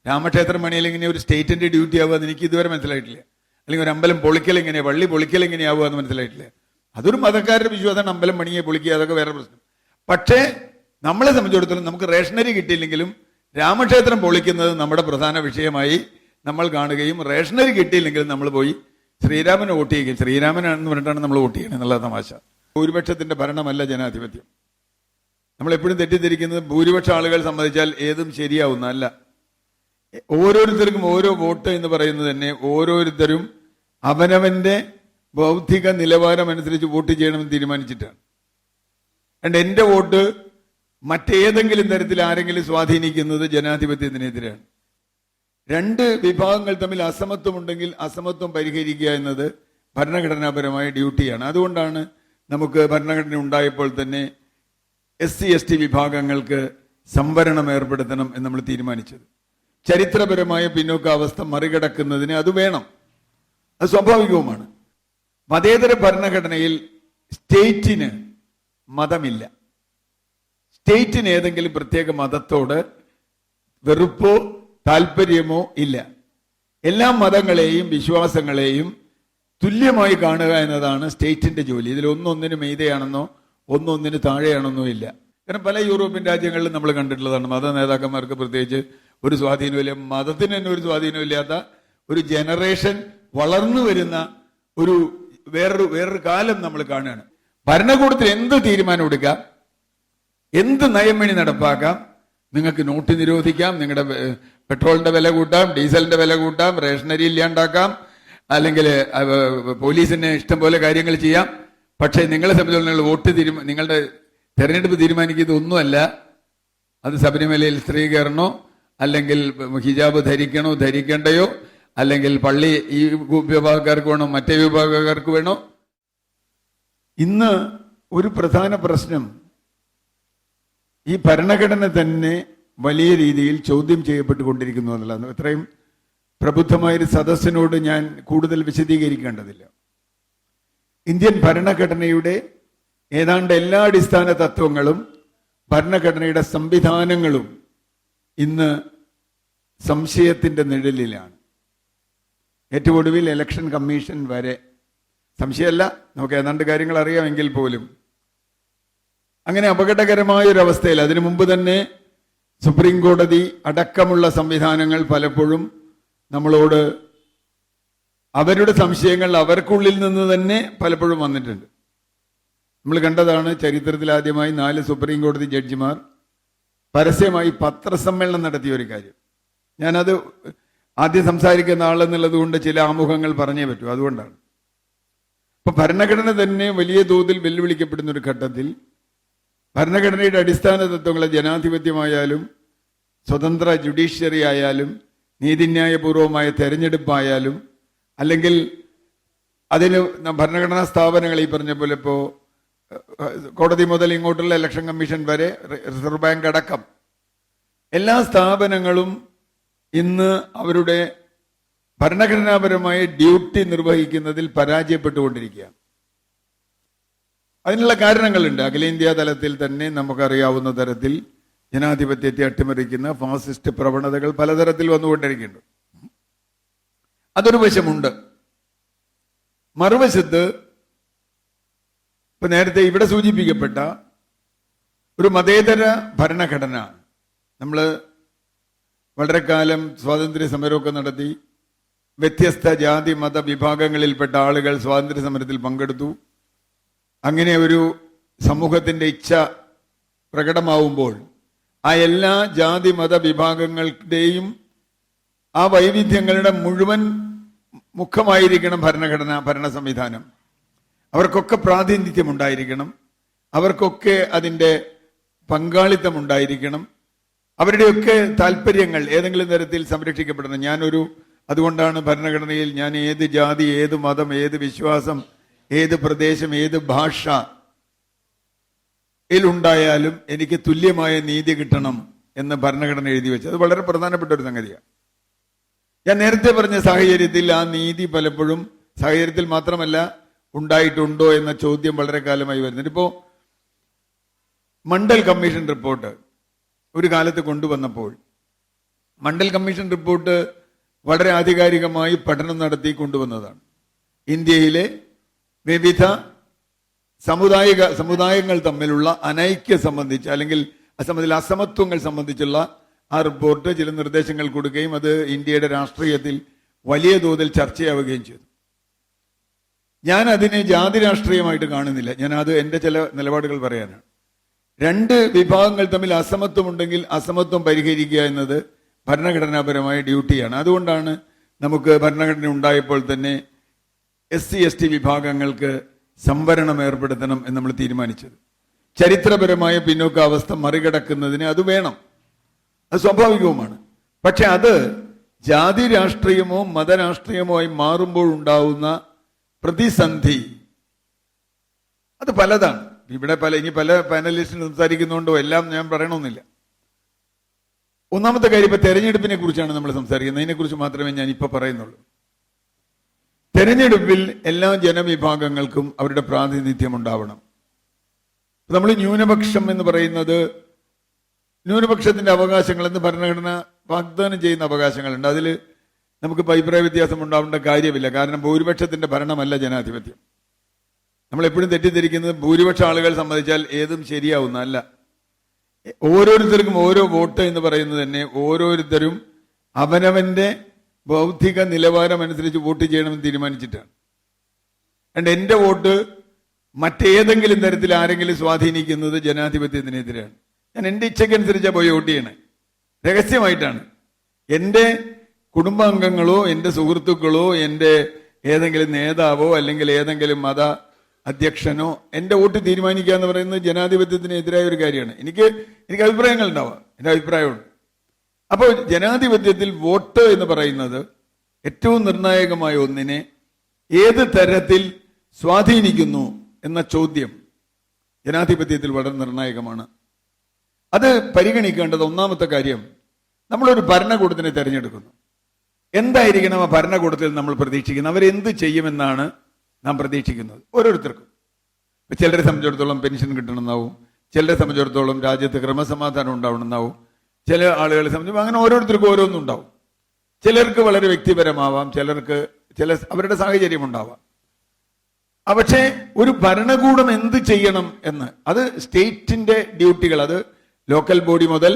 രാമക്ഷേത്രം പണിയിൽ ഇങ്ങനെ ഒരു സ്റ്റേറ്റിന്റെ ഡ്യൂട്ടി ആവുക എന്ന് എനിക്ക് ഇതുവരെ മനസ്സിലായിട്ടില്ല. അല്ലെങ്കിൽ ഒരു അമ്പലം പൊളിക്കൽ എങ്ങനെയാ, പള്ളി പൊളിക്കൽ എങ്ങനെയാവുക എന്ന് മനസ്സിലായിട്ടില്ല. അതൊരു മതക്കാരുടെ വിശ്വാസമാണ്, അമ്പലം പണിയെ പൊളിക്കുക, അതൊക്കെ വേറെ പ്രശ്നം. പക്ഷേ നമ്മളെ സംബന്ധിച്ചിടത്തോളം നമുക്ക് റേഷനറി കിട്ടിയില്ലെങ്കിലും രാമക്ഷേത്രം പൊളിക്കുന്നത് നമ്മുടെ പ്രധാന വിഷയമായി നമ്മൾ കാണുകയും റേഷനറി കിട്ടിയില്ലെങ്കിലും നമ്മൾ പോയി ശ്രീരാമനെ വോട്ട് ചെയ്യുകയും, ശ്രീരാമനാണെന്ന് പറഞ്ഞിട്ടാണ് നമ്മൾ വോട്ട് ചെയ്യണത് എന്നുള്ള തമാശ. ഭൂരിപക്ഷത്തിന്റെ ഭരണമല്ല ജനാധിപത്യം. നമ്മളെപ്പോഴും തെറ്റിദ്ധരിക്കുന്നത് ഭൂരിപക്ഷം ആളുകൾ സമ്മതിച്ചാൽ ഏതും ശരിയാവുന്നതല്ല. ഓരോരുത്തർക്കും ഓരോ വോട്ട് എന്ന് പറയുന്നത് തന്നെ ഓരോരുത്തരും അവനവന്റെ ബൗദ്ധിക നിലവാരം അനുസരിച്ച് വോട്ട് ചെയ്യണമെന്ന് തീരുമാനിച്ചിട്ടാണ്. അതുകൊണ്ട് എന്റെ വോട്ട് മറ്റേതെങ്കിലും തരത്തിൽ ആരെങ്കിലും സ്വാധീനിക്കുന്നത് ജനാധിപത്യത്തിനെതിരാണ്. രണ്ട് വിഭാഗങ്ങൾ തമ്മിൽ അസമത്വമുണ്ടെങ്കിൽ അസമത്വം പരിഹരിക്കുക എന്നത് ഭരണഘടനാപരമായ ഡ്യൂട്ടിയാണ്. അതുകൊണ്ടാണ് നമുക്ക് ഭരണഘടന ഉണ്ടായപ്പോൾ തന്നെ SC/ST വിഭാഗങ്ങൾക്ക് സംവരണം ഏർപ്പെടുത്തണം എന്ന് നമ്മൾ തീരുമാനിച്ചത്. ചരിത്രപരമായ പിന്നോക്കാവസ്ഥ മറികടക്കുന്നതിന് അത് വേണം, അത് സ്വാഭാവികവുമാണ്. മതേതര ഭരണഘടനയിൽ സ്റ്റേറ്റിന് മതമില്ല. സ്റ്റേറ്റിന് ഏതെങ്കിലും പ്രത്യേക മതത്തോട് വെറുപ്പോ താല്പര്യമോ ഇല്ല. എല്ലാ മതങ്ങളെയും വിശ്വാസങ്ങളെയും തുല്യമായി കാണുക എന്നതാണ് സ്റ്റേറ്റിന്റെ ജോലി. ഇതിൽ ഒന്നൊന്നിന് മീതെയാണെന്നോ ഒന്നൊന്നിന് താഴെയാണെന്നോ ഇല്ല. കാരണം പല യൂറോപ്യൻ രാജ്യങ്ങളിലും നമ്മൾ കണ്ടിട്ടുള്ളതാണ് മത നേതാക്കന്മാർക്ക് പ്രത്യേകിച്ച് ഒരു സ്വാധീനമില്ല, മതത്തിന് തന്നെ ഒരു സ്വാധീനമില്ലാത്ത ഒരു ജനറേഷൻ വളർന്നു വരുന്ന ഒരു വേറൊരു കാലം നമ്മൾ കാണുകയാണ്. ഭരണകൂടത്തിൽ എന്ത് തീരുമാനം എടുക്കാം, എന്ത് നയമണി നടപ്പാക്കാം, നിങ്ങൾക്ക് നോട്ട് നിരോധിക്കാം, നിങ്ങളുടെ പെട്രോളിന്റെ വില കൂട്ടാം, ഡീസലിന്റെ വില കൂട്ടാം, റേഷനറി ഇല്ലാണ്ടാക്കാം, അല്ലെങ്കിൽ പോലീസിന് ഇഷ്ടം പോലെ കാര്യങ്ങൾ ചെയ്യാം. പക്ഷേ നിങ്ങളെ സംബന്ധിച്ചിടത്തോളം നിങ്ങൾ വോട്ട് നിങ്ങളുടെ തെരഞ്ഞെടുപ്പ് തീരുമാനിക്കുന്നത് ഒന്നുമല്ല. അത് ശബരിമലയിൽ സ്ത്രീ കയറണോ, അല്ലെങ്കിൽ ഹിജാബ് ധരിക്കണോ ധരിക്കേണ്ടയോ, അല്ലെങ്കിൽ പള്ളി ഈ വിഭാഗക്കാർക്ക് വേണോ മറ്റേ വിഭാഗക്കാർക്ക് വേണോ. ഇന്ന് ഒരു പ്രധാന പ്രശ്നം ഈ ഭരണഘടന തന്നെ വലിയ രീതിയിൽ ചോദ്യം ചെയ്യപ്പെട്ടുകൊണ്ടിരിക്കുന്നു എന്നുള്ളതാണ്. ഇത്രയും പ്രബുദ്ധമായൊരു സദസ്സിനോട് ഞാൻ കൂടുതൽ വിശദീകരിക്കേണ്ടതില്ല. ഇന്ത്യൻ ഭരണഘടനയുടെ ഏതാണ്ട് എല്ലാ അടിസ്ഥാന തത്വങ്ങളും ഭരണഘടനയുടെ സംവിധാനങ്ങളും ഇന്ന് സംശയത്തിന്റെ നിഴലിലാണ്. ഏറ്റവും ഒടുവിൽ ഇലക്ഷൻ കമ്മീഷൻ വരെ, സംശയമല്ല, നമുക്ക് ഏതാണ്ട് കാര്യങ്ങൾ അറിയാമെങ്കിൽ പോലും അങ്ങനെ അപകടകരമായൊരവസ്ഥയിൽ അതിനു മുമ്പ് തന്നെ സുപ്രീം കോടതി അടക്കമുള്ള സംവിധാനങ്ങൾ പലപ്പോഴും നമ്മളോട് അവരുടെ സംശയങ്ങൾ അവർക്കുള്ളിൽ നിന്ന് തന്നെ പലപ്പോഴും വന്നിട്ടുണ്ട്. നമ്മൾ കണ്ടതാണ് ചരിത്രത്തിൽ ആദ്യമായി 4 സുപ്രീം കോടതി ജഡ്ജിമാർ പരസ്യമായി പത്രസമ്മേളനം നടത്തിയ ഒരു കാര്യം. ഞാനത് ആദ്യം സംസാരിക്കുന്ന ആളെന്നുള്ളത് കൊണ്ട് ചില ആമുഖങ്ങൾ പറഞ്ഞേ പറ്റൂ, അതുകൊണ്ടാണ്. അപ്പൊ ഭരണഘടന തന്നെ വലിയ തോതിൽ വെല്ലുവിളിക്കപ്പെടുന്ന ഒരു ഘട്ടത്തിൽ ഭരണഘടനയുടെ അടിസ്ഥാന തത്വങ്ങളെ ജനാധിപത്യമായാലും സ്വതന്ത്ര ജുഡീഷ്യറി ആയാലും നീതിന്യായപൂർവമായ തെരഞ്ഞെടുപ്പായാലും അല്ലെങ്കിൽ അതിന് ഭരണഘടനാ സ്ഥാപനങ്ങൾ ഈ പറഞ്ഞ പോലെ ഇപ്പോൾ കോടതി മുതൽ ഇങ്ങോട്ടുള്ള ഇലക്ഷൻ കമ്മീഷൻ വരെ റിസർവ് ബാങ്ക് അടക്കം എല്ലാ സ്ഥാപനങ്ങളും ഇന്ന് അവരുടെ ഭരണഘടനാപരമായ ഡ്യൂട്ടി നിർവഹിക്കുന്നതിൽ പരാജയപ്പെട്ടുകൊണ്ടിരിക്കുകയാണ്. അതിനുള്ള കാരണങ്ങളുണ്ട്. അഖിലേന്ത്യാ തലത്തിൽ തന്നെ നമുക്കറിയാവുന്ന തരത്തിൽ ജനാധിപത്യത്തെ അട്ടിമറിക്കുന്ന ഫാസിസ്റ്റ് പ്രവണതകൾ പലതരത്തിൽ വന്നുകൊണ്ടിരിക്കുന്നുണ്ട്. അതൊരു വശമുണ്ട്. മറുവശത്ത് ഇപ്പൊ നേരത്തെ ഇവിടെ സൂചിപ്പിക്കപ്പെട്ട ഒരു മതേതര ഭരണഘടന, നമ്മൾ വളരെ കാലം സ്വാതന്ത്ര്യ സമരമൊക്കെ നടത്തി, വ്യത്യസ്ത ജാതി മത വിഭാഗങ്ങളിൽപ്പെട്ട ആളുകൾ സ്വാതന്ത്ര്യ സമരത്തിൽ പങ്കെടുത്തു. അങ്ങനെ ഒരു സമൂഹത്തിന്റെ ഇച്ഛ പ്രകടമാവുമ്പോൾ ആ എല്ലാ ജാതി മത വിഭാഗങ്ങളുടെയും ആ വൈവിധ്യങ്ങളുടെ മുഴുവൻ മുഖമായിരിക്കണം ഭരണ സംവിധാനം. അവർക്കൊക്കെ പ്രാതിനിധ്യം ഉണ്ടായിരിക്കണം, അവർക്കൊക്കെ അതിൻ്റെ പങ്കാളിത്തം ഉണ്ടായിരിക്കണം, അവരുടെയൊക്കെ താല്പര്യങ്ങൾ ഏതെങ്കിലും തരത്തിൽ സംരക്ഷിക്കപ്പെടണം. അതുകൊണ്ടാണ് ഭരണഘടനയിൽ ഞാൻ ഏത് ജാതി, ഏത് മതം, ഏത് വിശ്വാസം, ഏത് പ്രദേശം, ഏത് ഭാഷ ിലുണ്ടായാലും എനിക്ക് തുല്യമായ നീതി കിട്ടണം എന്ന് ഭരണഘടന എഴുതി വെച്ചത്. അത് വളരെ പ്രധാനപ്പെട്ട ഒരു സംഗതിയാണ്. ഞാൻ നേരത്തെ പറഞ്ഞ സാഹചര്യത്തിൽ ആ നീതി പലപ്പോഴും സാഹചര്യത്തിൽ മാത്രമല്ല ഉണ്ടായിട്ടുണ്ടോ എന്ന ചോദ്യം വളരെ കാലമായി വരുന്നുണ്ട്. ഇപ്പോ മണ്ഡൽ കമ്മീഷൻ റിപ്പോർട്ട് ഒരു കാലത്ത് കൊണ്ടുവന്നപ്പോൾ മണ്ഡൽ കമ്മീഷൻ റിപ്പോർട്ട് വളരെ ആധികാരികമായി പഠനം നടത്തി കൊണ്ടുവന്നതാണ്. ഇന്ത്യയിലെ വിവിധ സമുദായങ്ങൾ തമ്മിലുള്ള അനൈക്യ സംബന്ധിച്ച് അല്ലെങ്കിൽ അസമത്വങ്ങൾ സംബന്ധിച്ചുള്ള ആ റിപ്പോർട്ട് ചില നിർദ്ദേശങ്ങൾ കൊടുക്കുകയും അത് ഇന്ത്യയുടെ രാഷ്ട്രീയത്തിൽ വലിയ തോതിൽ ചർച്ചയാവുകയും ചെയ്തു. ഞാൻ അതിനെ ജാതി രാഷ്ട്രീയമായിട്ട് കാണുന്നില്ല. ഞാൻ അത് എൻ്റെ ചില നിലപാടുകൾ പറയാനാണ്. രണ്ട് വിഭാഗങ്ങൾ തമ്മിൽ അസമത്വമുണ്ടെങ്കിൽ അസമത്വം പരിഹരിക്കുക എന്നത് ഭരണഘടനാപരമായ ഡ്യൂട്ടിയാണ്. അതുകൊണ്ടാണ് നമുക്ക് ഭരണഘടന ഉണ്ടായപ്പോൾ തന്നെ SC/ST വിഭാഗങ്ങൾക്ക് സംവരണം ഏർപ്പെടുത്തണം എന്ന് നമ്മൾ തീരുമാനിച്ചത്. ചരിത്രപരമായ പിന്നോക്കാവസ്ഥ മറികടക്കുന്നതിന് അത് വേണം, അത് സ്വാഭാവികവുമാണ്. പക്ഷെ അത് ജാതി രാഷ്ട്രീയമോ മതരാഷ്ട്രീയമോ ആയി മാറുമ്പോൾ ഉണ്ടാവുന്ന പ്രതിസന്ധി അത് പലതാണ്. ഇവിടെ ഇനി പല പാനലിസ്റ്റിന് സംസാരിക്കുന്നുണ്ടോ എല്ലാം ഞാൻ പറയണമെന്നില്ല. ഒന്നാമത്തെ കാര്യം, ഇപ്പൊ തെരഞ്ഞെടുപ്പിനെ കുറിച്ചാണ് നമ്മൾ സംസാരിക്കുന്നത്. അതിനെക്കുറിച്ച് മാത്രമേ ഞാൻ ഇപ്പൊ പറയുന്നുള്ളൂ. തെരഞ്ഞെടുപ്പിൽ എല്ലാ ജനവിഭാഗങ്ങൾക്കും അവരുടെ പ്രാതിനിധ്യം ഉണ്ടാവണം. നമ്മൾ ന്യൂനപക്ഷം എന്ന് പറയുന്നത് ന്യൂനപക്ഷത്തിന്റെ അവകാശങ്ങൾ എന്ന് ഭരണഘടന വാഗ്ദാനം ചെയ്യുന്ന അവകാശങ്ങളുണ്ട്. അതിൽ നമുക്ക് അഭിപ്രായ വ്യത്യാസം ഉണ്ടാവേണ്ട കാര്യമില്ല. കാരണം ഭൂരിപക്ഷത്തിന്റെ ഭരണമല്ല ജനാധിപത്യം. നമ്മൾ എപ്പോഴും തെറ്റിദ്ധരിക്കുന്നത് ഭൂരിപക്ഷ ആളുകൾ സമ്മതിച്ചാൽ ഏതും ശരിയാവുന്ന അല്ല. ഓരോരുത്തർക്കും ഓരോ വോട്ട് എന്ന് പറയുന്നത് തന്നെ ഓരോരുത്തരും അവനവന്റെ ബൗദ്ധിക നിലവാരം അനുസരിച്ച് വോട്ട് ചെയ്യണമെന്ന് തീരുമാനിച്ചിട്ടാണ്. അതുകൊണ്ട് എന്റെ വോട്ട് മറ്റേതെങ്കിലും തരത്തിൽ ആരെങ്കിലും സ്വാധീനിക്കുന്നത് ജനാധിപത്യത്തിനെതിരാണ്. ഞാൻ എൻ്റെ ഇച്ഛയ്ക്കനുസരിച്ചാണ് പോയി വോട്ട് ചെയ്യണേ, രഹസ്യമായിട്ടാണ്. എൻ്റെ കുടുംബാംഗങ്ങളോ എൻ്റെ സുഹൃത്തുക്കളോ എൻ്റെ ഏതെങ്കിലും നേതാവോ അല്ലെങ്കിൽ ഏതെങ്കിലും മത അധ്യക്ഷനോ എൻ്റെ വോട്ട് തീരുമാനിക്കുക എന്ന് പറയുന്നത് ജനാധിപത്യത്തിനെതിരായ ഒരു കാര്യമാണ്. എനിക്ക് അഭിപ്രായങ്ങൾ ഉണ്ടാവാം, എൻ്റെ അഭിപ്രായമുണ്ട്. അപ്പോൾ ജനാധിപത്യത്തിൽ വോട്ട് എന്ന് പറയുന്നത് ഏറ്റവും നിർണായകമായ ഒന്നിനെ ഏത് തരത്തിൽ സ്വാധീനിക്കുന്നു എന്ന ചോദ്യം ജനാധിപത്യത്തിൽ വളരെ നിർണായകമാണ്. അത് പരിഗണിക്കേണ്ടത് ഒന്നാമത്തെ കാര്യം, നമ്മളൊരു ഭരണകൂടത്തിനെ തിരഞ്ഞെടുക്കുന്നു. എന്തായിരിക്കണം ആ ഭരണകൂടത്തിൽ നമ്മൾ പ്രതീക്ഷിക്കുന്നത്? അവരെന്ത് ചെയ്യുമെന്നാണ് നാം പ്രതീക്ഷിക്കുന്നത് ഓരോരുത്തർക്കും. ചിലരെ സംബന്ധിച്ചിടത്തോളം പെൻഷൻ കിട്ടണമെന്നാവും, ചിലരെ സംബന്ധിച്ചിടത്തോളം രാജ്യത്ത് ക്രമസമാധാനം ഉണ്ടാവണമെന്നാവും, ചില ആളുകളെ സംബന്ധിച്ച് അങ്ങനെ ഓരോരുത്തർക്കും ഓരോന്നും ഉണ്ടാവും. ചിലർക്ക് വളരെ വ്യക്തിപരമാവാം, ചിലർക്ക് അവരുടെ സാഹചര്യം ഉണ്ടാവാം. പക്ഷേ ഒരു ഭരണകൂടം എന്ത് ചെയ്യണം എന്ന്, അത് സ്റ്റേറ്റിന്റെ ഡ്യൂട്ടികൾ, അത് ലോക്കൽ ബോഡി മുതൽ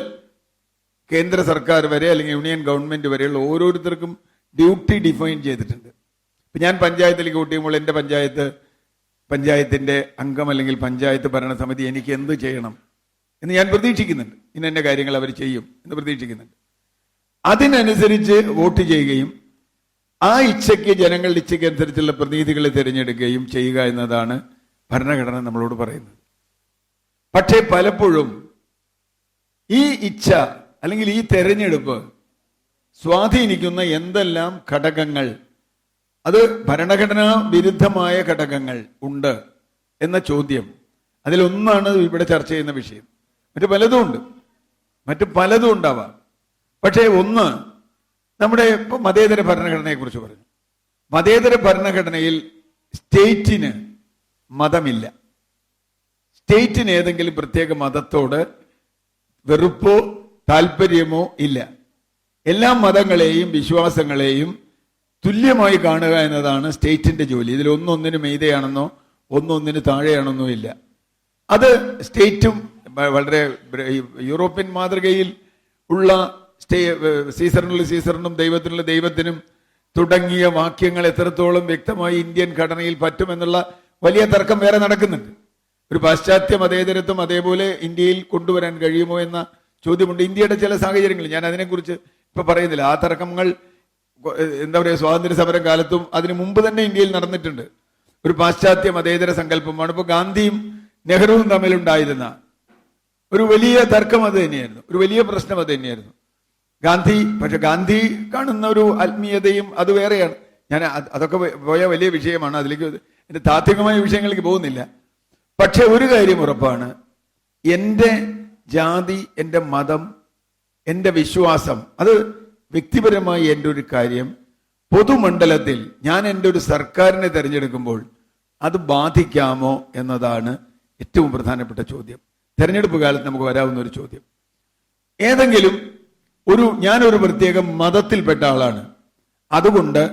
കേന്ദ്ര സർക്കാർ വരെ അല്ലെങ്കിൽ യൂണിയൻ ഗവൺമെന്റ് വരെയുള്ള ഓരോരുത്തർക്കും ഡ്യൂട്ടി ഡിഫൈൻ ചെയ്തിട്ടുണ്ട്. ഇപ്പം ഞാൻ പഞ്ചായത്തിലേക്ക് വോട്ട് ചെയ്യുമ്പോൾ എൻ്റെ പഞ്ചായത്തിന്റെ അംഗം അല്ലെങ്കിൽ പഞ്ചായത്ത് ഭരണസമിതി എനിക്ക് എന്ത് ചെയ്യണം എന്ന് ഞാൻ പ്രതീക്ഷിക്കുന്നുണ്ട്. ഇന്ന കാര്യങ്ങൾ അവർ ചെയ്യും എന്ന് പ്രതീക്ഷിക്കുന്നുണ്ട്. അതിനനുസരിച്ച് വോട്ട് ചെയ്യുകയും ആ ഇച്ഛയ്ക്ക്, ജനങ്ങളുടെ ഇച്ഛയ്ക്ക് അനുസരിച്ചുള്ള പ്രതിനിധികളെ തിരഞ്ഞെടുക്കുകയും ചെയ്യുക എന്നതാണ് ഭരണഘടന നമ്മളോട് പറയുന്നത്. പക്ഷേ പലപ്പോഴും ഈ ഇച്ഛ അല്ലെങ്കിൽ ഈ തെരഞ്ഞെടുപ്പ് സ്വാധീനിക്കുന്ന എന്തെല്ലാം ഘടകങ്ങൾ, അത് ഭരണഘടനാ വിരുദ്ധമായ ഘടകങ്ങൾ ഉണ്ട് എന്ന ചോദ്യം, അതിലൊന്നാണ് ഇവിടെ ചർച്ച ചെയ്യുന്ന വിഷയം. മറ്റു പലതും ഉണ്ടാവാം. പക്ഷേ ഒന്ന്, നമ്മുടെ ഇപ്പൊ മതേതര ഭരണഘടനയെ കുറിച്ച് പറഞ്ഞു. മതേതര ഭരണഘടനയിൽ സ്റ്റേറ്റിന് മതമില്ല. സ്റ്റേറ്റിന് ഏതെങ്കിലും പ്രത്യേക മതത്തോട് വെറുപ്പോ താല്പര്യമോ ഇല്ല. എല്ലാ മതങ്ങളെയും വിശ്വാസങ്ങളെയും തുല്യമായി കാണുക എന്നതാണ് സ്റ്റേറ്റിന്റെ ജോലി. ഇതിൽ ഒന്നൊന്നിന് മീതെയാണെന്നോ ഒന്നൊന്നിന് താഴെയാണെന്നോ ഇല്ല. അത് സ്റ്റേറ്റും വളരെ യൂറോപ്യൻ മാതൃകയിൽ ഉള്ള സീസറിനുള്ള സീസറിനും ദൈവത്തിനുള്ള ദൈവത്തിനും തുടങ്ങിയ വാക്യങ്ങൾ എത്രത്തോളം വ്യക്തമായി ഇന്ത്യൻ ഘടനയിൽ പറ്റുമെന്നുള്ള വലിയ തർക്കം വേറെ നടക്കുന്നുണ്ട്. ഒരു പാശ്ചാത്യ മതേതരത്വം അതേപോലെ ഇന്ത്യയിൽ കൊണ്ടുവരാൻ കഴിയുമോ എന്ന ചോദ്യമുണ്ട്. ഇന്ത്യയുടെ ചില സാഹചര്യങ്ങൾ ഞാൻ അതിനെക്കുറിച്ച് ഇപ്പൊ പറയുന്നില്ല. ആ തർക്കങ്ങൾ എന്താ പറയുക, സ്വാതന്ത്ര്യ സമരം കാലത്തും അതിനു മുമ്പ് തന്നെ ഇന്ത്യയിൽ നടന്നിട്ടുണ്ട്. ഒരു പാശ്ചാത്യ മതേതര സങ്കല്പമാണ്. ഇപ്പൊ ഗാന്ധിയും നെഹ്റുവും തമ്മിലുണ്ടായിരുന്ന ഒരു വലിയ തർക്കം അത് തന്നെയായിരുന്നു, ഒരു വലിയ പ്രശ്നം അത് തന്നെയായിരുന്നു. പക്ഷെ ഗാന്ധി കാണുന്ന ഒരു ആത്മീയതയും അത് വേറെയാണ്. ഞാൻ അതൊക്കെ പോയ വലിയ വിഷയമാണ്, അതിലേക്ക് എന്റെ താത്വികമായ വിഷയങ്ങളിലേക്ക് പോകുന്നില്ല. പക്ഷെ ഒരു കാര്യം ഉറപ്പാണ്, എൻ്റെ ജാതി, എൻ്റെ മതം, എൻ്റെ വിശ്വാസം, അത് വ്യക്തിപരമായി എൻ്റെ ഒരു കാര്യം പൊതുമണ്ഡലത്തിൽ ഞാൻ എൻ്റെ ഒരു സർക്കാരിനെ തിരഞ്ഞെടുക്കുമ്പോൾ അത് ബാധിക്കാമോ എന്നതാണ് ഏറ്റവും പ്രധാനപ്പെട്ട ചോദ്യം. തെരഞ്ഞെടുപ്പ് കാലത്ത് നമുക്ക് വരാവുന്ന ഒരു ചോദ്യം. ഏതെങ്കിലും ഞാനൊരു പ്രത്യേക മതത്തിൽപ്പെട്ട ആളാണ്. അതുകൊണ്ട്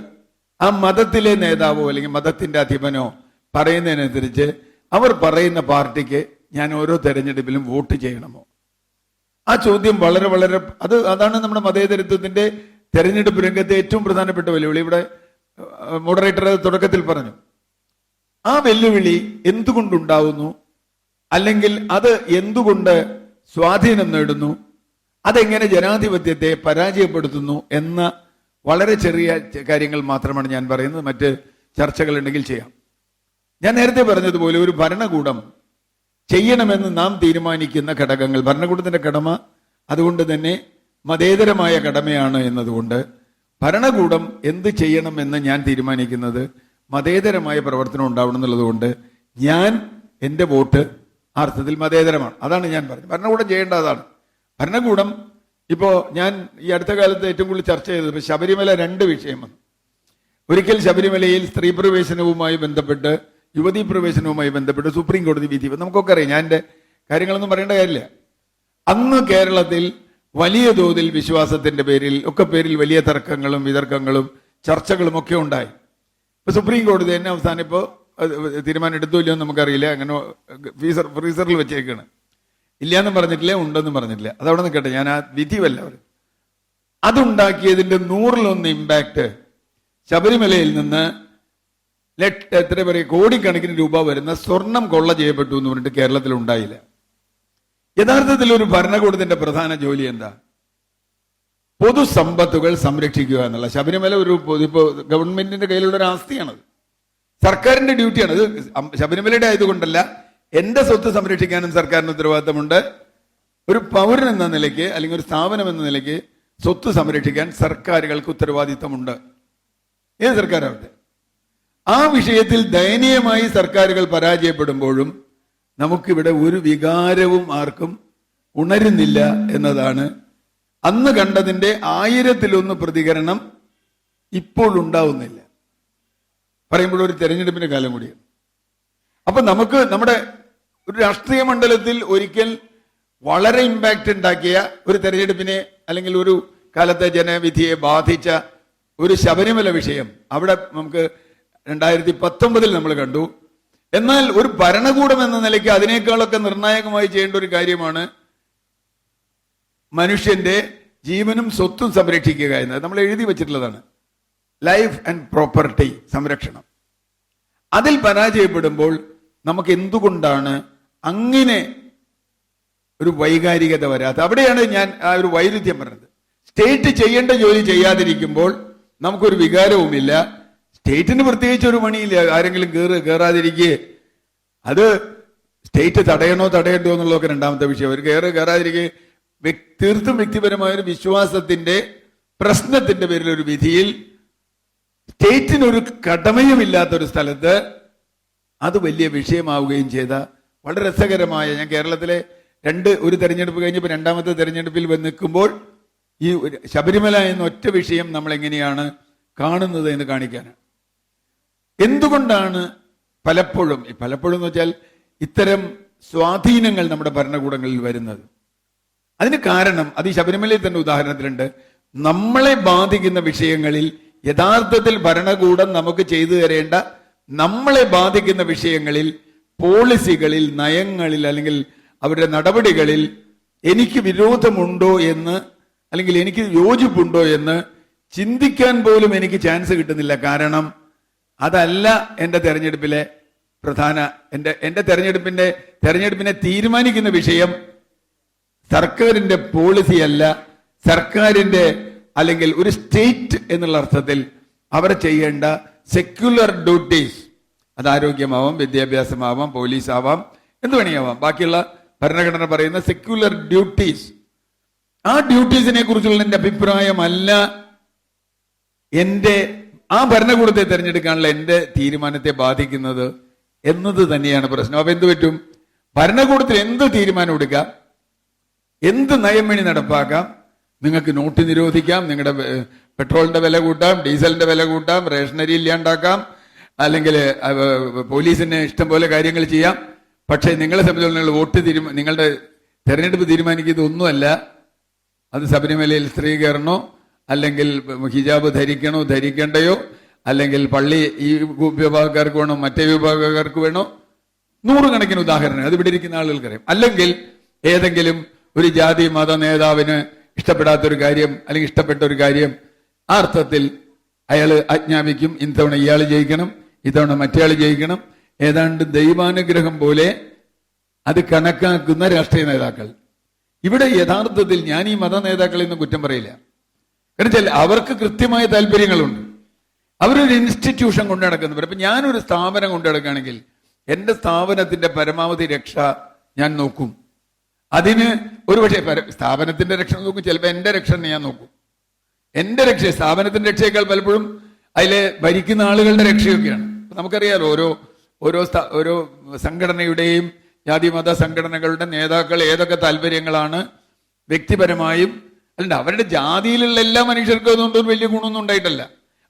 ആ മതത്തിലെ നേതാവോ അല്ലെങ്കിൽ മതത്തിന്റെ അധിപനോ പറയുന്നതിനനുസരിച്ച് അവർ പറയുന്ന പാർട്ടിക്ക് ഞാൻ ഓരോ തെരഞ്ഞെടുപ്പിലും വോട്ട് ചെയ്യണമോ? ആ ചോദ്യം വളരെ വളരെ അതാണ് നമ്മുടെ മതേതരത്വത്തിന്റെ തെരഞ്ഞെടുപ്പ് രംഗത്തെ ഏറ്റവും പ്രധാനപ്പെട്ട വെല്ലുവിളി. ഇവിടെ മോഡറേറ്റർ തുടക്കത്തിൽ പറഞ്ഞു. ആ വെല്ലുവിളി എന്തുകൊണ്ടുണ്ടാവുന്നു, അല്ലെങ്കിൽ അത് എന്തുകൊണ്ട് സ്വാധീനം നേടുന്നു, അതെങ്ങനെ ജനാധിപത്യത്തെ പരാജയപ്പെടുത്തുന്നു എന്ന വളരെ ചെറിയ കാര്യങ്ങൾ മാത്രമാണ് ഞാൻ പറയുന്നത്. മറ്റ് ചർച്ചകൾ ഉണ്ടെങ്കിൽ ചെയ്യാം. ഞാൻ നേരത്തെ പറഞ്ഞതുപോലെ ഒരു ഭരണകൂടം ചെയ്യണമെന്ന് നാം തീരുമാനിക്കുന്ന ഘടകങ്ങൾ, ഭരണകൂടത്തിന്റെ കടമ അതുകൊണ്ട് തന്നെ മതേതരമായ കടമയാണ് എന്നതുകൊണ്ട് ഭരണകൂടം എന്ത് ചെയ്യണമെന്ന് ഞാൻ തീരുമാനിക്കുന്നത് മതേതരമായ പ്രവർത്തനം ഉണ്ടാവണം എന്നുള്ളതുകൊണ്ട് എൻ്റെ വോട്ട് ആ അർത്ഥത്തിൽ മതേതരമാണ്. അതാണ് ഞാൻ പറഞ്ഞത്. ഭരണകൂടം ചെയ്യേണ്ട അതാണ്. ഭരണകൂടം ഇപ്പോ ഞാൻ ഈ അടുത്ത കാലത്ത് ഏറ്റവും കൂടുതൽ ചർച്ച ചെയ്തത് ശബരിമല 2 വിഷയം വന്നു. ഒരിക്കൽ ശബരിമലയിൽ സ്ത്രീ പ്രവേശനവുമായി ബന്ധപ്പെട്ട് യുവതീ പ്രവേശനവുമായി ബന്ധപ്പെട്ട് സുപ്രീം കോടതി വിധി നമുക്കൊക്കെ അറിയാം. ഞാൻ എൻ്റെ കാര്യങ്ങളൊന്നും പറയേണ്ട കാര്യമില്ല. അന്ന് കേരളത്തിൽ വലിയ തോതിൽ വിശ്വാസത്തിന്റെ പേരിൽ വലിയ തർക്കങ്ങളും വിതർക്കങ്ങളും ചർച്ചകളും ഒക്കെ ഉണ്ടായി. ഇപ്പൊ സുപ്രീം കോടതി തന്നെ അവസാനം ഇപ്പോൾ തീരുമാനം എടുത്തോ ഇല്ലയോ എന്ന് നമുക്കറിയില്ല. അങ്ങനെ ഫ്രീസറിൽ വെച്ചേക്കാണ്. ഇല്ലയെന്നും പറഞ്ഞിട്ടില്ല, ഉണ്ടെന്നും പറഞ്ഞിട്ടില്ല. അതവിടെ നിൽക്കട്ടെ, ഞാൻ ആ വിധി വല്ല അതുണ്ടാക്കിയതിന്റെ 100-1 ഇമ്പാക്ട് ശബരിമലയിൽ നിന്ന് എത്ര പറയുക കോടിക്കണക്കിന് രൂപ വരുന്ന സ്വർണം കൊള്ള ചെയ്യപ്പെട്ടു എന്ന് പറഞ്ഞിട്ട് കേരളത്തിൽ ഉണ്ടായില്ല. യഥാർത്ഥത്തിൽ ഒരു ഭരണകൂടത്തിന്റെ പ്രധാന ജോലി എന്താ? പൊതുസമ്പത്തുകൾ സംരക്ഷിക്കുക എന്നുള്ള. ശബരിമല ഇപ്പോ ഗവൺമെന്റിന്റെ കയ്യിലുള്ള ഒരു ആസ്തിയാണത്, സർക്കാരിന്റെ ഡ്യൂട്ടിയാണ്. അത് ശബരിമലയുടെ ആയതുകൊണ്ടല്ല, എന്റെ സ്വത്ത് സംരക്ഷിക്കാനും സർക്കാരിന് ഉത്തരവാദിത്തമുണ്ട്. ഒരു പൗരൻ എന്ന നിലയ്ക്ക് അല്ലെങ്കിൽ ഒരു സ്ഥാപനം എന്ന നിലയ്ക്ക് സ്വത്ത് സംരക്ഷിക്കാൻ സർക്കാരുകൾക്ക് ഉത്തരവാദിത്തമുണ്ട്. ഏത് സർക്കാരാവട്ടെ. ആ വിഷയത്തിൽ ദയനീയമായി സർക്കാരുകൾ പരാജയപ്പെടുമ്പോഴും നമുക്കിവിടെ ഒരു വികാരവും ആർക്കും ഉണരുന്നില്ല എന്നതാണ്. അന്ന് കണ്ടതിന്റെ 1000-1 പ്രതികരണം ഇപ്പോൾ ഉണ്ടാവുന്നില്ല. പറയുമ്പോൾ ഒരു തെരഞ്ഞെടുപ്പിന്റെ കാലം കൂടിയാണ്. അപ്പൊ നമുക്ക് നമ്മുടെ ഒരു രാഷ്ട്രീയ മണ്ഡലത്തിൽ ഒരിക്കൽ വളരെ ഇമ്പാക്ട് ഉണ്ടാക്കിയ ഒരു തെരഞ്ഞെടുപ്പിനെ അല്ലെങ്കിൽ ഒരു കാലത്തെ ജനവിധിയെ ബാധിച്ച ഒരു ശബരിമല വിഷയം അവിടെ നമുക്ക് 2019 നമ്മൾ കണ്ടു. എന്നാൽ ഒരു ഭരണകൂടം എന്ന നിലയ്ക്ക് അതിനേക്കാളൊക്കെ നിർണായകമായി ചെയ്യേണ്ട ഒരു കാര്യമാണ് മനുഷ്യന്റെ ജീവനും സ്വത്തും സംരക്ഷിക്കുക എന്നത്. നമ്മൾ എഴുതി വെച്ചിട്ടുള്ളതാണ്, ലൈഫ് ആൻഡ് പ്രോപ്പർട്ടി സംരക്ഷണം. അതിൽ പരാജയപ്പെടുമ്പോൾ നമുക്ക് എന്തുകൊണ്ടാണ് അങ്ങനെ ഒരു വൈകാരികത വരാത്തത്? അവിടെയാണ് ഞാൻ ആ ഒരു വൈരുദ്ധ്യം പറഞ്ഞത്. സ്റ്റേറ്റ് ചെയ്യേണ്ട ജോലി ചെയ്യാതിരിക്കുമ്പോൾ നമുക്കൊരു വികാരവുമില്ല. സ്റ്റേറ്റിന് പ്രത്യേകിച്ച് ഒരു പണിയില്ല. ആരെങ്കിലും കയറാതിരിക്കുക, അത് സ്റ്റേറ്റ് തടയണ്ടോ എന്നുള്ളതൊക്കെ രണ്ടാമത്തെ വിഷയം. അവർ കയറാതിരിക്കുക തീർത്തും വ്യക്തിപരമായ ഒരു വിശ്വാസത്തിന്റെ പ്രശ്നത്തിന്റെ പേരിൽ ഒരു വിധിയിൽ സ്റ്റേറ്റിനൊരു കടമയുമില്ലാത്തൊരു സ്ഥലത്ത് അത് വലിയ വിഷയമാവുകയും ചെയ്ത വളരെ രസകരമായ, ഞാൻ കേരളത്തിലെ ഒരു തെരഞ്ഞെടുപ്പ് കഴിഞ്ഞപ്പോൾ രണ്ടാമത്തെ തെരഞ്ഞെടുപ്പിൽ നിൽക്കുമ്പോൾ ഈ ശബരിമല എന്ന ഒറ്റ വിഷയം നമ്മൾ എങ്ങനെയാണ് കാണുന്നത് എന്ന് കാണിക്കാനാണ്. എന്തുകൊണ്ടാണ് പലപ്പോഴും എന്ന് വെച്ചാൽ ഇത്തരം സ്വാധീനങ്ങൾ നമ്മുടെ ഭരണകൂടങ്ങളിൽ വരുന്നത്? അതിന് കാരണം അത് ഈ ശബരിമലയിൽ തന്നെ ഉദാഹരണത്തിലുണ്ട്. നമ്മളെ ബാധിക്കുന്ന വിഷയങ്ങളിൽ യഥാർത്ഥത്തിൽ ഭരണകൂടം നമുക്ക് ചെയ്തു തരേണ്ട നമ്മളെ ബാധിക്കുന്ന വിഷയങ്ങളിൽ, പോളിസികളിൽ, നയങ്ങളിൽ അല്ലെങ്കിൽ അവരുടെ നടപടികളിൽ എനിക്ക് വിരോധമുണ്ടോ എന്ന് അല്ലെങ്കിൽ എനിക്ക് യോജിപ്പുണ്ടോ എന്ന് ചിന്തിക്കാൻ പോലും എനിക്ക് ചാൻസ് കിട്ടുന്നില്ല. കാരണം അതല്ല എൻ്റെ തെരഞ്ഞെടുപ്പിലെ പ്രധാന എൻ്റെ തെരഞ്ഞെടുപ്പിനെ തീരുമാനിക്കുന്ന വിഷയം സർക്കാരിന്റെ പോളിസി അല്ല, സർക്കാരിന്റെ അല്ലെങ്കിൽ ഒരു സ്റ്റേറ്റ് എന്നുള്ള അർത്ഥത്തിൽ അവർ ചെയ്യേണ്ട സെക്യുലർ ഡ്യൂട്ടീസ്. അത് ആരോഗ്യമാവാം, വിദ്യാഭ്യാസമാവാം, പോലീസ് ആവാം, എന്ത് വേണമെങ്കിലും ആവാം. ബാക്കിയുള്ള ഭരണഘടന പറയുന്ന സെക്യുലർ ഡ്യൂട്ടീസ്, ആ ഡ്യൂട്ടീസിനെ കുറിച്ചുള്ള എൻ്റെ അഭിപ്രായമല്ല ആ ഭരണകൂടത്തെ തിരഞ്ഞെടുക്കാനുള്ള എൻ്റെ തീരുമാനത്തെ ബാധിക്കുന്നത് എന്നത് തന്നെയാണ് പ്രശ്നം. അപ്പൊ എന്ത് പറ്റും? ഭരണകൂടത്തിൽ എന്ത് തീരുമാനം എടുക്കാം, എന്ത് നയം വേണി നടപ്പാക്കാം. നിങ്ങൾക്ക് നോട്ട് നിരോധിക്കാം, നിങ്ങളുടെ പെട്രോളിന്റെ വില കൂട്ടാം, ഡീസലിന്റെ വില കൂട്ടാം, റേഷനറി ഇല്ലാണ്ടാക്കാം, അല്ലെങ്കിൽ പോലീസിന് ഇഷ്ടം പോലെ കാര്യങ്ങൾ ചെയ്യാം. പക്ഷേ നിങ്ങളെ സംബന്ധിച്ചിടത്തോളം നിങ്ങളുടെ തെരഞ്ഞെടുപ്പ് തീരുമാനിക്കുന്നത് ഒന്നുമല്ല അത് ശബരിമലയിൽ സ്ത്രീ കയറണോ, അല്ലെങ്കിൽ ഹിജാബ് ധരിക്കണോ ധരിക്കണ്ടയോ, അല്ലെങ്കിൽ പള്ളി ഈ വിഭാഗക്കാർക്ക് വേണോ മറ്റേ വിഭാഗക്കാർക്ക് വേണോ, നൂറുകണക്കിന് ഉദാഹരണങ്ങൾ അത് ഇവിടെ ഇരിക്കുന്ന ആളുകൾക്കറിയാം. അല്ലെങ്കിൽ ഏതെങ്കിലും ഒരു ജാതി മത നേതാവിന് ഇഷ്ടപ്പെടാത്തൊരു കാര്യം അല്ലെങ്കിൽ ഇഷ്ടപ്പെട്ട ഒരു കാര്യം ആ അർത്ഥത്തിൽ അയാൾ ആജ്ഞാപിക്കും, ഇത്തവണ ഇയാൾ ജയിക്കണം, ഇത്തവണ മറ്റേയാൾ ജയിക്കണം. ഏതാണ്ട് ദൈവാനുഗ്രഹം പോലെ അത് കണക്കാക്കുന്ന രാഷ്ട്രീയ നേതാക്കൾ. ഇവിടെ യഥാർത്ഥത്തിൽ ഞാൻ ഈ മത നേതാക്കളിൽ നിന്ന് കുറ്റം പറയില്ല. കാരണം വെച്ചാൽ അവർക്ക് കൃത്യമായ താല്പര്യങ്ങളുണ്ട്. അവരൊരു ഇൻസ്റ്റിറ്റ്യൂഷൻ കൊണ്ടു നടക്കുന്നവർ. അപ്പൊ ഞാനൊരു സ്ഥാപനം കൊണ്ടു നടക്കുകയാണെങ്കിൽ എന്റെ സ്ഥാപനത്തിന്റെ പരമാവധി രക്ഷ ഞാൻ നോക്കും. അതിന് ഒരുപക്ഷെ സ്ഥാപനത്തിന്റെ രക്ഷ നോക്കും, ചിലപ്പോൾ എന്റെ രക്ഷ ഞാൻ നോക്കും. എന്റെ രക്ഷ സ്ഥാപനത്തിന്റെ രക്ഷയേക്കാൾ പലപ്പോഴും അതിലെ ഭരിക്കുന്ന ആളുകളുടെ രക്ഷയൊക്കെയാണ്. നമുക്കറിയാലോ ഓരോ സംഘടനയുടെയും ജാതി മത സംഘടനകളുടെ നേതാക്കൾ ഏതൊക്കെ താല്പര്യങ്ങളാണ് വ്യക്തിപരമായും, അല്ല അവരുടെ ജാതിയിലുള്ള എല്ലാ മനുഷ്യർക്കും അതുകൊണ്ട് ഒരു വലിയ ഗുണമൊന്നും ഉണ്ടായിട്ടല്ല,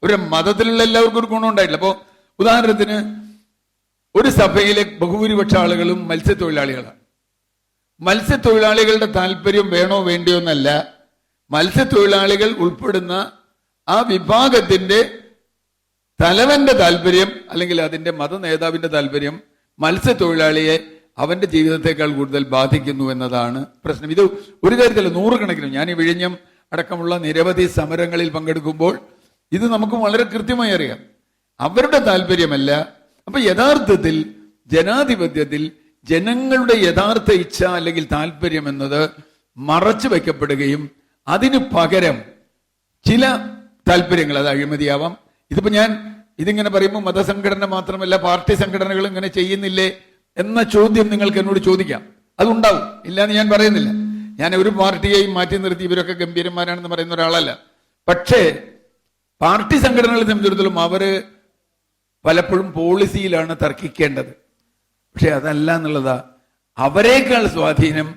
അവരുടെ മതത്തിലുള്ള എല്ലാവർക്കും ഒരു ഗുണം ഉണ്ടായിട്ടില്ല. അപ്പോ ഉദാഹരണത്തിന് ഒരു സഭയിലെ ബഹുഭൂരിപക്ഷ ആളുകളും മത്സ്യത്തൊഴിലാളികളാണ്. മത്സ്യത്തൊഴിലാളികളുടെ താല്പര്യം വേണോ വേണ്ടിയോ എന്നല്ല, മത്സ്യത്തൊഴിലാളികൾ ഉൾപ്പെടുന്ന ആ വിഭാഗത്തിന്റെ തലവന്റെ താല്പര്യം അല്ലെങ്കിൽ അതിന്റെ മത നേതാവിന്റെ താല്പര്യം മത്സ്യത്തൊഴിലാളിയെ അവന്റെ ജീവിതത്തെക്കാൾ കൂടുതൽ ബാധിക്കുന്നു എന്നതാണ് പ്രശ്നം. ഇത് ഒരു കാര്യത്തില്ല, നൂറുകണക്കിന് ഞാൻ ഈ വിഴിഞ്ഞം അടക്കമുള്ള നിരവധി സമരങ്ങളിൽ പങ്കെടുക്കുമ്പോൾ ഇത് നമുക്ക് വളരെ കൃത്യമായി അറിയാം. അവരുടെ താല്പര്യമല്ല. അപ്പൊ യഥാർത്ഥത്തിൽ ജനാധിപത്യത്തിൽ ജനങ്ങളുടെ യഥാർത്ഥ ഇച്ഛ അല്ലെങ്കിൽ താല്പര്യം എന്നത് മറച്ചു വയ്ക്കപ്പെടുകയും അതിന് പകരം ചില താല്പര്യങ്ങൾ, അത് അഴിമതിയാവാം. ഇതിപ്പോ ഞാൻ ഇതിങ്ങനെ പറയുമ്പോൾ മതസംഘടന മാത്രമല്ല പാർട്ടി സംഘടനകൾ ഇങ്ങനെ ചെയ്യുന്നില്ലേ എന്ന ചോദ്യം നിങ്ങൾക്ക് എന്നോട് ചോദിക്കാം. അതുണ്ടാവും, ഇല്ലാന്ന് ഞാൻ പറയുന്നില്ല. ഞാൻ ഒരു പാർട്ടിയെയും മാറ്റി നിർത്തി ഇവരൊക്കെ ഗംഭീരന്മാരാണെന്ന് പറയുന്ന ഒരാളല്ല. പക്ഷേ പാർട്ടി സംഘടനകളെ സംബന്ധിച്ചിടത്തോളം അവര് പലപ്പോഴും പോളിസിയിലാണ് തർക്കിക്കേണ്ടത്. പക്ഷെ അതല്ല എന്നുള്ളതാ, അവരെക്കാൾ സ്വാധീനം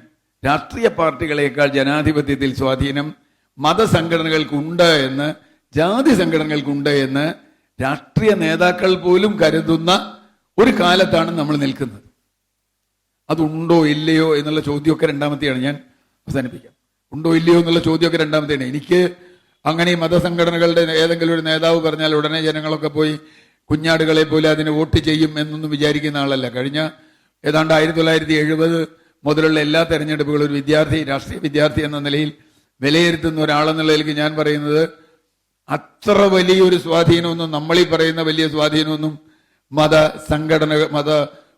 രാഷ്ട്രീയ പാർട്ടികളെക്കാൾ ജനാധിപത്യത്തിൽ സ്വാധീനം മതസംഘടനകൾക്കുണ്ട് എന്ന്, ജാതി സംഘടനകൾക്കുണ്ട് എന്ന് രാഷ്ട്രീയ നേതാക്കൾ പോലും കരുതുന്ന ഒരു കാലത്താണ് നമ്മൾ നിൽക്കുന്നത്. അതുണ്ടോ ഇല്ലയോ എന്നുള്ള ചോദ്യമൊക്കെ രണ്ടാമത്തെയാണ്. ഞാൻ അവസാനിപ്പിക്കാം. ഉണ്ടോ ഇല്ലയോ എന്നുള്ള ചോദ്യമൊക്കെ രണ്ടാമത്തെയാണ്. എനിക്ക് അങ്ങനെ ഈ മതസംഘടനകളുടെ ഏതെങ്കിലും ഒരു നേതാവ് പറഞ്ഞാൽ ഉടനെ ജനങ്ങളൊക്കെ പോയി കുഞ്ഞാടുകളെ പോലെ അതിന് വോട്ട് ചെയ്യും എന്നൊന്നും വിചാരിക്കുന്ന ആളല്ല. കഴിഞ്ഞ ഏതാണ്ട് 1970 മുതലുള്ള എല്ലാ തെരഞ്ഞെടുപ്പുകളും ഒരു വിദ്യാർത്ഥി, രാഷ്ട്രീയ വിദ്യാർത്ഥി എന്ന നിലയിൽ വിലയിരുത്തുന്ന ഒരാളെന്നുള്ള നിലയ്ക്ക് ഞാൻ പറയുന്നത് അത്ര വലിയൊരു സ്വാധീനമൊന്നും, നമ്മളീ പറയുന്ന വലിയ സ്വാധീനമൊന്നും മത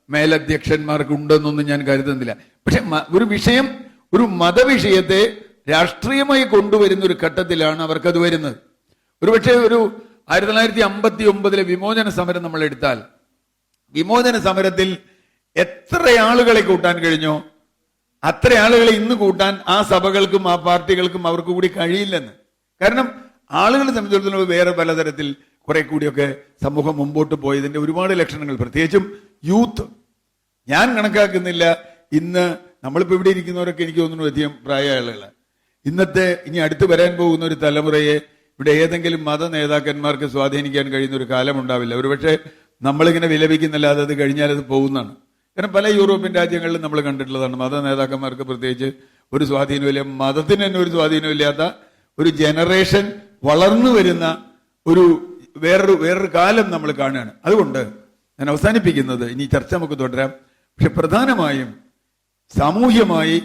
മേലധ്യക്ഷന്മാർക്ക് ഉണ്ടെന്നൊന്നും ഞാൻ കരുതുന്നില്ല. പക്ഷെ ഒരു മതവിഷയത്തെ രാഷ്ട്രീയമായി കൊണ്ടുവരുന്ന ഒരു ഘട്ടത്തിലാണ് അവർക്കത് വരുന്നത്. ഒരുപക്ഷെ ഒരു 1959 വിമോചന സമരം നമ്മൾ എടുത്താൽ, വിമോചന സമരത്തിൽ എത്ര ആളുകളെ കൂട്ടാൻ കഴിഞ്ഞോ അത്ര ആളുകളെ ഇന്ന് കൂട്ടാൻ ആ സഭകൾക്കും ആ പാർട്ടികൾക്കും അവർക്ക് കൂടി കഴിയില്ലെന്ന്. കാരണം ആളുകളെ സംബന്ധിച്ചിടത്തോളം വേറെ പലതരത്തിൽ കുറെ കൂടിയൊക്കെ സമൂഹം മുമ്പോട്ട് പോയതിന്റെ ഒരുപാട് ലക്ഷണങ്ങൾ, പ്രത്യേകിച്ചും യൂത്ത്. ഞാൻ കണക്കാക്കുന്നില്ല ഇന്ന് നമ്മളിപ്പോ ഇവിടെ ഇരിക്കുന്നവരൊക്കെ എനിക്ക് തോന്നുന്നു അധികം പ്രായമുള്ള ഇന്നത്തെ ഇനി അടുത്ത് വരാൻ പോകുന്ന ഒരു തലമുറയെ ഇവിടെ ഏതെങ്കിലും മത നേതാക്കന്മാർക്ക് സ്വാധീനിക്കാൻ കഴിയുന്ന ഒരു കാലം ഉണ്ടാവില്ല. ഒരുപക്ഷെ നമ്മളിങ്ങനെ വിലപിക്കുന്നില്ലാതെ അത് കഴിഞ്ഞാൽ അത് പോകുന്നതാണ്. കാരണം പല യൂറോപ്യൻ രാജ്യങ്ങളിലും നമ്മൾ കണ്ടിട്ടുള്ളതാണ് മത നേതാക്കന്മാർക്ക് പ്രത്യേകിച്ച് ഒരു സ്വാധീനമില്ല, മതത്തിന് തന്നെ ഒരു സ്വാധീനമില്ലാത്ത ഒരു ജനറേഷൻ വളർന്നു വരുന്ന വേറൊരു കാലം നമ്മൾ കാണുകയാണ്. അതുകൊണ്ട് ഞാൻ അവസാനിപ്പിക്കുന്നത്, ഇനി ചർച്ച നമുക്ക് തുടരാം, പക്ഷെ പ്രധാനമായും സാമൂഹ്യമായി,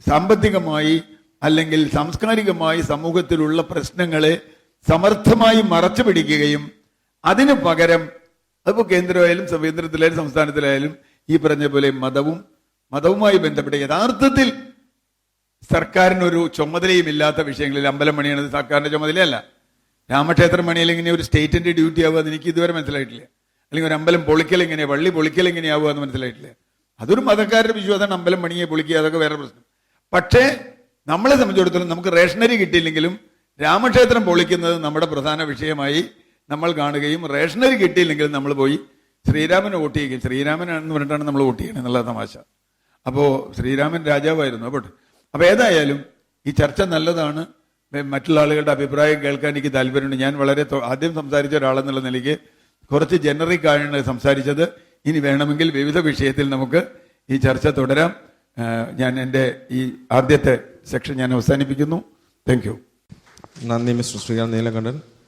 സാമ്പത്തികമായി അല്ലെങ്കിൽ സാംസ്കാരികമായി സമൂഹത്തിലുള്ള പ്രശ്നങ്ങളെ സമർത്ഥമായി മറച്ചു പിടിക്കുകയും അതിന് പകരം അതിപ്പോ കേന്ദ്രമായാലും കേന്ദ്രത്തിലായാലും സംസ്ഥാനത്തിലായാലും ഈ പറഞ്ഞ പോലെ മതവുമായി ബന്ധപ്പെട്ട യഥാർത്ഥത്തിൽ സർക്കാരിനൊരു ചുമതലയും ഇല്ലാത്ത വിഷയങ്ങളിൽ അമ്പലം പണിയണത് സർക്കാരിന്റെ ചുമതലയല്ല. രാമക്ഷേത്രം പണിയിൽ ഇങ്ങനെ ഒരു സ്റ്റേറ്റിന്റെ ഡ്യൂട്ടി ആവുക എന്ന് എനിക്ക് ഇതുവരെ മനസ്സിലായിട്ടില്ല. അല്ലെങ്കിൽ ഒരു അമ്പലം പൊളിക്കൽ എങ്ങനെയാ, പള്ളി പൊളിക്കൽ എങ്ങനെയാവുക എന്ന് മനസ്സിലായിട്ടില്ല. അതൊരു മതക്കാരുടെ വിശ്വാസമാണ്, അമ്പലം പണിയെ പൊളിക്കുക, അതൊക്കെ വേറെ പ്രശ്നം. പക്ഷേ നമ്മളെ സംബന്ധിച്ചിടത്തോളം നമുക്ക് റേഷനറി കിട്ടിയില്ലെങ്കിലും രാമക്ഷേത്രം പൊളിക്കുന്നത് നമ്മുടെ പ്രധാന വിഷയമായി നമ്മൾ കാണുകയും റേഷനറി കിട്ടിയില്ലെങ്കിലും നമ്മൾ പോയി ശ്രീരാമനെ വോട്ട് ചെയ്യുകയും, ശ്രീരാമനാണെന്ന് പറഞ്ഞിട്ടാണ് നമ്മൾ വോട്ട് ചെയ്യണത് എന്നുള്ള തമാശ. അപ്പോ ശ്രീരാമൻ രാജാവായിരുന്നു. അപ്പൊ ഏതായാലും ഈ ചർച്ച നല്ലതാണ്. മറ്റുള്ള ആളുകളുടെ അഭിപ്രായം കേൾക്കാൻ എനിക്ക് താല്പര്യമുണ്ട്. ഞാൻ വളരെ ആദ്യം സംസാരിച്ച ഒരാളെന്നുള്ള നിലയ്ക്ക് കുറച്ച് ജനറിക് ആണ് സംസാരിച്ചത്. ഇനി വേണമെങ്കിൽ വിവിധ വിഷയത്തിൽ നമുക്ക് ഈ ചർച്ച തുടരാം. ഞാൻ എൻ്റെ ഈ ആദ്യത്തെ സെക്ഷൻ ഞാൻ അവസാനിപ്പിക്കുന്നു. Thank you. നന്ദി മിസ്റ്റർ ശ്രീകാന്ത് നീലകണ്ഠൻ.